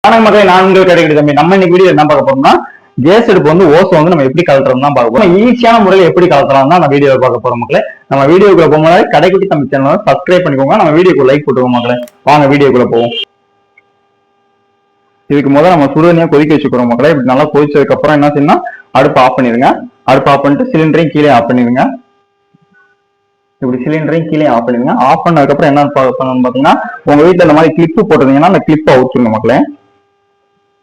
வணக்கம் மக்களே, நான் உங்கள் கிடைக்கிற தம்பி. நம்ம இன்னைக்கு வீடியோ என்ன பார்க்க போறோம்னா, கேஸ் அடுப்பு வந்து ஓசை வந்து நம்ம எப்படி கலட்டுறோம் தான் பார்க்க போறோம். ஈஸியான முறையில் எப்படி கலட்டலாம் தான் நம்ம வீடியோ பார்க்க போறோம் மக்களே. நம்ம வீடியோக்குள்ள போகும்போது கடைக்குட்டி தம்பி சேனலை சப்ஸ்கிரைப் பண்ணிக்கோங்க. நம்ம வீடியோக்கு லைக் போட்டுக்கோங்க மக்களே. வாங்க வீடியோக்குள்ள போவோம். இதுக்கு முதல்ல நம்ம சுடுதண்ணியா கொதிக்க வச்சுக்கிறோம் மக்களே. இப்படி நல்லா கொதிச்சதுக்கு அப்புறம் என்ன செய்யணும், அடுப்பு ஆஃப் பண்ணிடுங்க. அடுப்பு ஆஃப் பண்ணிட்டு சிலிண்டரையும் கீழே ஆஃப் பண்ணிடுங்க. இப்படி சிலிண்டரையும் கீழே ஆஃப் பண்ணிடுங்க. ஆஃப் பண்ணதுக்கு அப்புறம் என்ன பண்ணணும்னு பாத்தீங்கன்னா, உங்க வீட்டுல இந்த மாதிரி கிளிப்பு போட்டுருந்தீங்கன்னா அந்த கிளிப்பை அவுத்துருங்க மக்களே.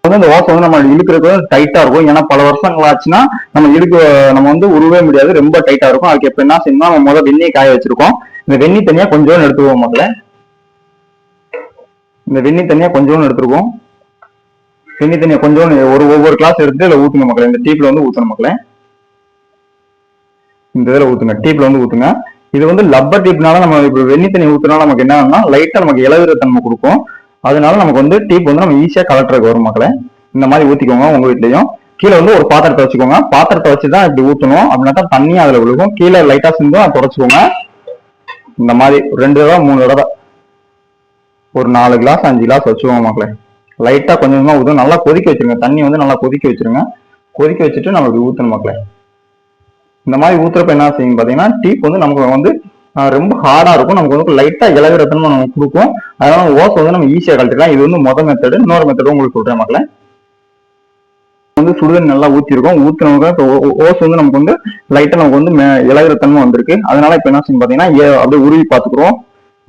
இந்த ஓசை வந்து நம்ம இழுக்கிறது டைட்டா இருக்கும். ஏன்னா பல வருஷங்கள் ஆச்சுன்னா நம்ம வந்து உருவே முடியாது, ரொம்ப டைட்டா இருக்கும். அதுக்கு எப்ப என்ன செய்யணும், நம்ம முதல்ல வெந்நியை காய வச்சிருக்கோம். இந்த வெந்நி தனியா கொஞ்சோன்னு எடுத்துக்குவோம் மக்களே. இந்த வெந்நி தனியா கொஞ்சோன்னு எடுத்துருக்கோம். வெந்நி தனியா கொஞ்சோன்னு ஒவ்வொரு கிளாஸ் எடுத்துட்டு இதுல ஊத்துங்க மக்களே. இந்த டீப்ல வந்து ஊத்தணும் மக்களே. இந்த இதுல ஊத்துங்க, டீப்ல வந்து ஊத்துங்க. இது வந்து லப்பர் டீப்னால நம்ம இப்ப வெந்நி தண்ணி ஊத்துனால நமக்கு என்னன்னா லைட்டா நமக்கு இலகுற தன்மை கொடுக்கும். அதனால நமக்கு வந்து டீப் வந்து நம்ம ஈஸியா கலட்டுறதுக்கு வரும் மக்களே. இந்த மாதிரி ஊத்திக்கோங்க. உங்க வீட்லயும் கீழே வந்து ஒரு பாத்திரத்தை வச்சுக்கோங்க. பாத்திரத்தை வச்சுதான் இப்படி ஊத்தணும். அப்படின்னா தண்ணி அதுல விழுகும். கீழே லைட்டா சிந்தும், அதை தொடச்சுக்கோங்க. இந்த மாதிரி 2 தடவை 3 தடவை ஒரு 4 கிளாஸ் 5 கிளாஸ் வச்சுக்கோங்க மக்களே. லைட்டா கொஞ்சமா ஊற்றும். நல்லா கொதிக்க வச்சிருங்க. தண்ணி வந்து நல்லா கொதிக்க வச்சிருங்க. கொதிக்க வச்சுட்டு நம்ம இப்படி ஊற்றணும் மக்களே. இந்த மாதிரி ஊத்துறப்ப என்ன செய்யும் பாத்தீங்கன்னா, டீப் வந்து நமக்கு வந்து ரொம்ப ஹார்டா இருக்கும். நமக்கு வந்து லைட்டா இலகுறதுன்னு நமக்கு கொடுக்கும். அதனால ஓசை வந்து நம்ம ஈஸியா கழட்டிக்கலாம். இது வந்து முதல் மெத்தடு. இன்னொரு மெத்தடும் உங்களுக்கு சொல்றேன் மக்களே. வந்து சுடுதண்ணி நல்லா ஊத்திருக்கோம். ஊத்துனவங்க ஓசை வந்து நமக்கு வந்து லைட்டா நமக்கு வந்து இலகுற தன்மை வந்திருக்கு. அதனால இப்ப என்ன செய்யும் பாத்தீங்கன்னா, அப்படியே உருவி பாத்துக்கிறோம்.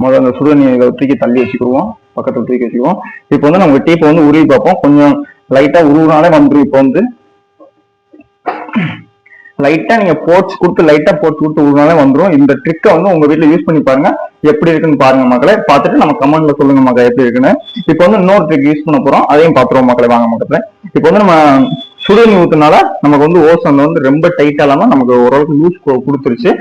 முதல்ல அந்த சுடுதண்ணியை தூக்கி தள்ளி வச்சுக்குவோம், பக்கத்துல தூக்கி வச்சுக்குவோம். இப்போ வந்து நமக்கு டீப்பை வந்து உருவி பார்ப்போம். கொஞ்சம் லைட்டா உருவினாலே வந்துடும். இப்போ வந்து லைட்டா நீங்க போட்ஸ் கொடுத்து லைட்டா போட்டு கொடுத்து உருவினாலே வந்துடும். இந்த ட்ரிக்கை வந்து உங்க வீட்டுல யூஸ் பண்ணி பாருங்க, எப்படி இருக்குன்னு பாருங்க மக்களே. பார்த்துட்டு நம்ம கமெண்ட்ல சொல்லுங்க மக்களே எப்படி இருக்குன்னு. இப்போ வந்து இன்னொரு ட்ரிக் யூஸ் பண்ண போறோம், அதையும் பாத்துருவோம் மக்களே. வாங்க மக்களே. இப்போ வந்து நம்ம சுடுதண்ணி ஊத்துனால நமக்கு வந்து ஓசை வந்து ரொம்ப டைட்டா இல்லாம நமக்கு ஓரளவுக்கு லூஸ் கொடுத்துருச்சு.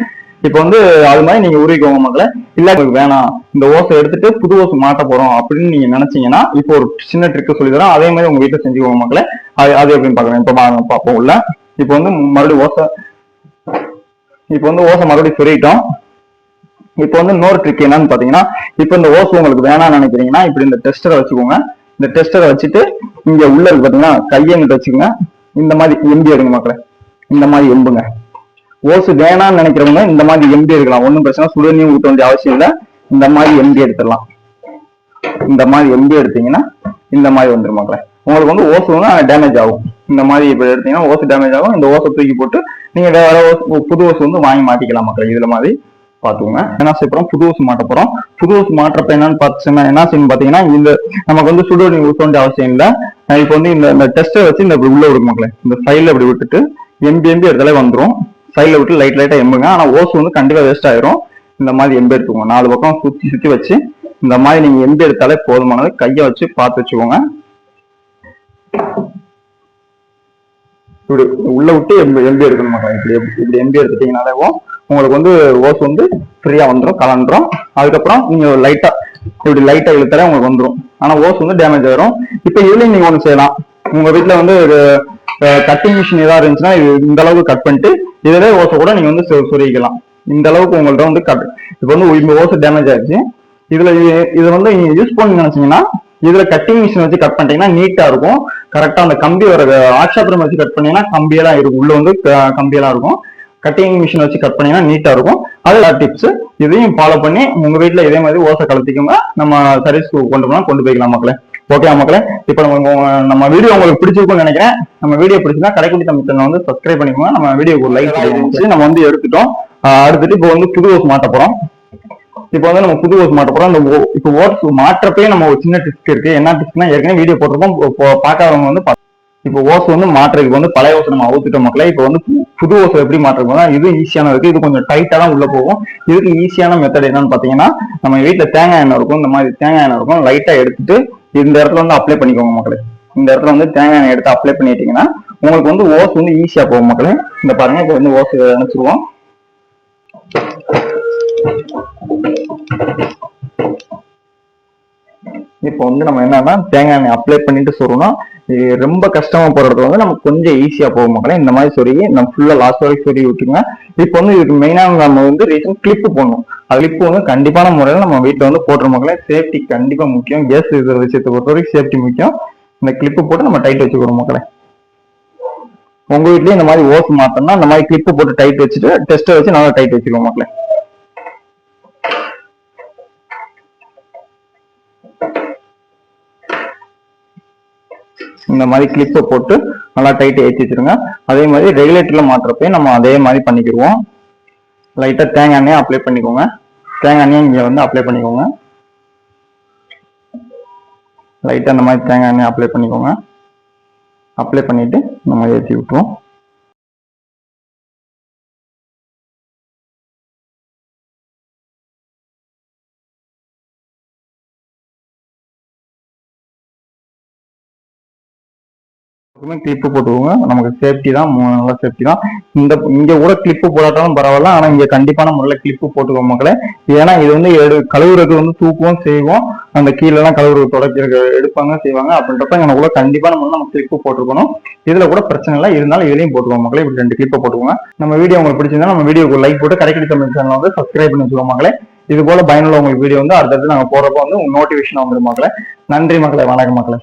இப்போ வந்து அது மாதிரி நீங்க உருவிக்கோங்க மக்களே. இல்ல உங்களுக்கு வேணாம், இந்த ஓசை எடுத்துட்டு புது ஓசை மாட்ட போறோம் அப்படின்னு நீங்க நினைச்சீங்கன்னா, இப்போ ஒரு சின்ன ட்ரிக் சொல்லி தரோம். அதே மாதிரி உங்க வீட்டுல செஞ்சுக்கோங்க மக்களே. அது எப்படின்னு பாக்கலாம். இப்ப பார்ப்போம் உள்ள. இப்போ வந்து மறுபடியும் ஓசை மறுபடியும் சொல்லிட்டோம். இப்போ வந்து இன்னொரு ட்ரிக் என்னன்னு பாத்தீங்கன்னா, இப்போ இந்த ஓசை உங்களுக்கு வேணாம்னு நினைக்கிறீங்கன்னா, இப்படி இந்த டெஸ்டரை வச்சுக்கோங்க. இந்த டெஸ்டரை வச்சுட்டு இங்க உள்ள இருக்கு பாத்தீங்கன்னா, கையை இங்கிட்ட வச்சுக்கோங்க. இந்த மாதிரி எம்பி எடுங்க மக்களே. இந்த மாதிரி எம்புங்க. ஓசு வேணாம்னு நினைக்கிறவங்க இந்த மாதிரி எம்பி எடுக்கலாம். ஒன்றும் பிரச்சனை, சுடுதண்ணியும் ஊற்ற வேண்டிய அவசியம் இல்லை. இந்த மாதிரி எம்பி எடுத்துடலாம். இந்த மாதிரி எம்பி எடுத்தீங்கன்னா இந்த மாதிரி வந்துடும் மக்களே. உங்களுக்கு வந்து ஓசு வந்து டேமேஜ் ஆகும். இந்த மாதிரி இப்போ எடுத்தீங்கன்னா ஓசு டேமேஜ் ஆகும். இந்த ஓசை தூக்கி போட்டு நீங்க வேற புது ஓசு வந்து வாங்கி மாட்டிக்கலாம் மக்களே. இதுல மாதிரி பாத்துக்கோங்க. என்ன செய்ய போறோம், புது ஓசு மாட்ட போறோம். புது ஓசு மாற்றப்ப என்னன்னு பாத்தீங்கன்னா, என்ன செய்யணும் பாத்தீங்கன்னா, இந்த நமக்கு வந்து சுடுதண்ணி ஊற்ற வேண்டிய அவசியம் இல்லை. இப்போ வந்து இந்த டெஸ்டை வச்சு இந்த உள்ள விடுங்க மக்களே. இந்த சைட்ல இப்படி விட்டுட்டு எம்பி எடுத்தாலே வந்துடும். சைட்ல விட்டு லைட்டா எம்புங்க. ஆனா ஓசு வந்து கண்டிப்பா வேஸ்ட் ஆயிரும். இந்த மாதிரி எம்பி எடுத்துக்கோங்க. 4 பக்கம் சுத்தி வச்சு இந்த மாதிரி நீங்க எம்பி எடுத்தாலே போதுமானது. கையை வச்சு பார்த்து வச்சுக்கோங்க. இப்படி உள்ள விட்டு எம்பி எடுக்கணும் மக்களே. இப்படி எம்பி எடுத்துட்டீங்கனாலே உங்களுக்கு வந்து ஓசு வந்து ஃப்ரீயா வந்துடும், கலண்டுரும். அதுக்கப்புறம் நீங்க இப்படி லைட்டா இழுத்தாலே உங்களுக்கு வந்துடும். ஆனா ஓசு வந்து டேமேஜ் ஆயிரும். இப்ப இதுலயும் நீங்க ஒண்ணு செய்யலாம். உங்க வீட்டுல வந்து கட்டிங் மிஷின் ஏதாவது இருந்துச்சுன்னா இந்த அளவுக்கு கட் பண்ணிட்டு இதுல ஓசை கூட நீங்க வந்து சொருகிக்கலாம். இந்த அளவுக்கு உங்கள்ட்ட வந்து இப்ப வந்து இந்த ஓசை டேமேஜ் ஆயிடுச்சு. இது வந்து நீங்க யூஸ் பண்ணி நினைச்சீங்கன்னா, இதுல கட்டிங் மிஷின் வச்சு கட் பண்ணிட்டீங்கன்னா நீட்டா இருக்கும். கரெக்டா அந்த கம்பி வர ஆட்சாபுரம் வச்சு கட் பண்ணீங்கன்னா கம்பியெல்லாம் இருக்கும். உள்ள வந்து கம்பியெல்லாம் இருக்கும். கட்டிங் மிஷின் வச்சு கட் பண்ணீங்கன்னா நீட்டா இருக்கும். அது டிப்ஸ். இதையும் ஃபாலோ பண்ணி உங்க வீட்டுல இதே மாதிரி ஓசை கலத்திக்கோங்க. நம்ம சர்வீஸ்க்கு கொண்டு போய்க்கலாம் மக்களே. ஓகே மக்களே. இப்ப நம்ம வீடியோ உங்களுக்கு பிடிச்சிருக்கும்னு நினைக்கிறேன். நம்ம வீடியோ பிடிச்சிருந்தா கடைக்குட்டி தமிழ் சேனலை வந்து சப்ஸ்கிரைப் பண்ணிக்கோங்க. நம்ம வீடியோக்கு ஒரு லைக் பண்ணி நம்ம வந்து எடுத்துட்டோம். அடுத்துட்டு இப்போ வந்து புது ஓசை மாட்ட போறோம். இப்போ வந்து நம்ம புது ஓசை மாட்ட போறோம். இப்போ ஓசை மாற்றப்பே நம்ம ஒரு சின்ன டிப்ஸ் இருக்கு. என்ன டிப்ஸ்னா, ஏற்கனவே வீடியோ போட்டிருக்கோம். பார்க்காதவங்க வந்து இப்போ ஓசை வந்து மாற்றுறதுக்கு வந்து பழைய ஓசை நம்ம அவுத்துட்டோம் மக்களே. இப்போ வந்து புது ஓசை எப்படி மாற்றுறோம்னா, இது ஈஸியான இருக்கு. இது கொஞ்சம் டைட்டா தான் உள்ள போகும். இதுக்கு ஈஸியான மெத்தட் என்னன்னு பாத்தீங்கன்னா, நம்ம வீட்டுல தேங்காய் எண்ணெய் இருக்கும். இந்த மாதிரி தேங்காய் எண்ணெய் இருக்கும். லைட்டா எடுத்துட்டு இந்த இடத்துல வந்து அப்ளை பண்ணிக்கோங்க மக்களே. இந்த இடத்துல வந்து தேங்காய் எண்ணெய் எடுத்து அப்ளை பண்ணிட்டீங்கன்னா உங்களுக்கு வந்து ஓசை வந்து ஈஸியா போகும் மக்களே. இந்த பாருங்க, இப்போ வந்து ஓசை அனுப்பிச்சிருவோம். இப்போ வந்து நம்ம என்னன்னா தேங்காய் எண்ணெய் அப்ளை பண்ணிட்டு சொருணும். ரொம்ப கஷ்டமா போறது வந்து நமக்கு கொஞ்சம் ஈஸியா போகும் மக்களே. இந்த மாதிரி சொருகி நம்ம ஃபுல்லா லாஸ்ட் வரைக்கும் சொருகி விட்டுருங்க. இப்போ வந்து இதுக்கு மெயினா நம்ம வந்து ரீசன் கிளிப்பு போடணும். கிளிப்பு வந்து கண்டிப்பான முறையில் நம்ம வீட்டுல வந்து போட்டுற மக்களே. சேஃப்டி கண்டிப்பா முக்கியம். கேஸ் இருக்கிற விஷயத்தை பொறுத்த வரைக்கும் சேஃப்டி முக்கியம். இந்த கிளிப்பு போட்டு நம்ம டைட் வச்சுக்கிறோம் மக்களே. உங்க வீட்லயும் இந்த மாதிரி ஓஸ் மாத்தணும்னா இந்த மாதிரி கிளிப்பு போட்டு டைட் வச்சுட்டு டெஸ்ட்டை வச்சு நல்லா டைட் வச்சுக்கோங்க மக்களே. இந்த மாதிரி கிளிப்பை போட்டு நல்லா டைட் ஏற்றி வச்சிருங்க. அதே மாதிரி ரெகுலேட்டர்ல மாட்டுறப்பையும் நம்ம அதே மாதிரி பண்ணிக்கிடுவோம். லைட்டா தேங்காய் எண்ணெயை அப்ளை பண்ணிக்கோங்க. தேங்காய் எண்ணெயை இங்க வந்து அப்ளை பண்ணிக்கோங்க. லைட்டா இந்த மாதிரி தேங்காய் எண்ணெய் அப்ளை பண்ணிக்கோங்க. அப்ளை பண்ணிட்டு நம்ம ஏற்றி விட்டுருவோம். கிளிப்பு போட்டுக்கோங்க. நமக்கு சேஃப்டி தான், நல்ல சேஃப்டி தான். இங்க கூட கிளிப்பு போடாட்டாலும் பரவாயில்ல, ஆனா இங்க கண்டிப்பான முறையில் கிளிப்பு போட்டுக்கோ மக்களே. ஏன்னா இது வந்து கழுவுறது வந்து தூக்குவோம் செய்வோம், அந்த கீழெல்லாம் கழுவுறது தொடக்க எடுப்பாங்க செய்வாங்க. அப்படின்றப்ப இங்க கூட கண்டிப்பான முறையில் நம்ம கிளிப்பு போட்டுக்கணும். இதுல கூட பிரச்சனை இல்லை, இருந்தாலும் இதுலயும் போட்டுக்கோங்க மக்களே. இப்படி 2 கிளிப்பை போட்டுக்கோங்க. நம்ம வீடியோ உங்களுக்கு பிடிச்சிருந்தா நம்ம வீடியோக்கு லைக் போட்டு கடைக்கடி தமிழ் சேனல் வந்து சப்ஸ்கிரைப் பண்ணி வச்சுக்கோங்க மக்களே. இது போல பயனுள்ள உங்களுக்கு வீடியோ வந்து அடுத்தடுத்து நாங்க போறப்ப வந்து நோட்டிபிகேஷன் வந்துடும் மக்களே. நன்றி மக்களே, வணக்கம் மக்களே.